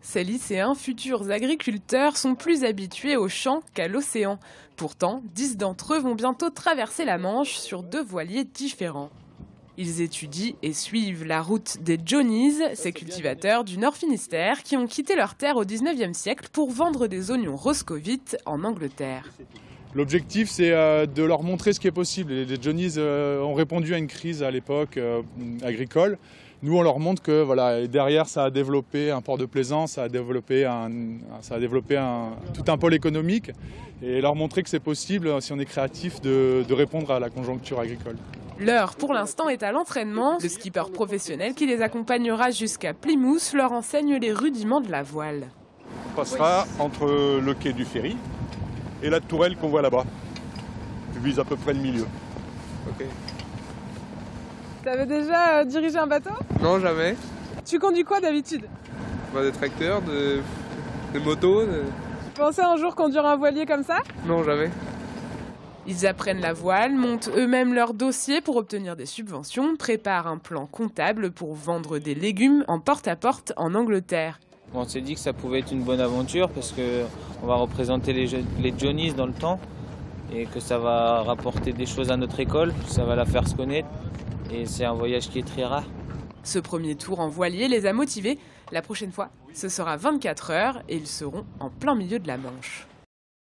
Ces lycéens, futurs agriculteurs, sont plus habitués aux champs qu'à l'océan. Pourtant, 10 d'entre eux vont bientôt traverser la Manche sur 2 voiliers différents. Ils étudient et suivent la route des Johnnies, ces cultivateurs du Nord Finistère qui ont quitté leur terre au 19e siècle pour vendre des oignons roscovites en Angleterre. L'objectif, c'est de leur montrer ce qui est possible. Les Johnnies ont répondu à une crise à l'époque agricole. Nous, on leur montre que voilà, derrière, ça a développé un port de plaisance, ça a développé tout un pôle économique. Et leur montrer que c'est possible, si on est créatif, de répondre à la conjoncture agricole. L'heure, pour l'instant, est à l'entraînement. Le skipper professionnel qui les accompagnera jusqu'à Plymouth leur enseigne les rudiments de la voile. On passera entre le quai du ferry et la tourelle qu'on voit là-bas. Je vise à peu près le milieu. Ok. T'avais déjà dirigé un bateau? Non, jamais. Tu conduis quoi d'habitude? Des tracteurs, des motos. Tu pensais un jour conduire un voilier comme ça? Non, jamais. Ils apprennent la voile, montent eux-mêmes leur dossier pour obtenir des subventions, préparent un plan comptable pour vendre des légumes en porte-à-porte en Angleterre. On s'est dit que ça pouvait être une bonne aventure parce qu'on va représenter les Johnnies dans le temps et que ça va rapporter des choses à notre école, ça va la faire se connaître et c'est un voyage qui est très rare. Ce premier tour en voilier les a motivés. La prochaine fois, ce sera 24 heures et ils seront en plein milieu de la Manche.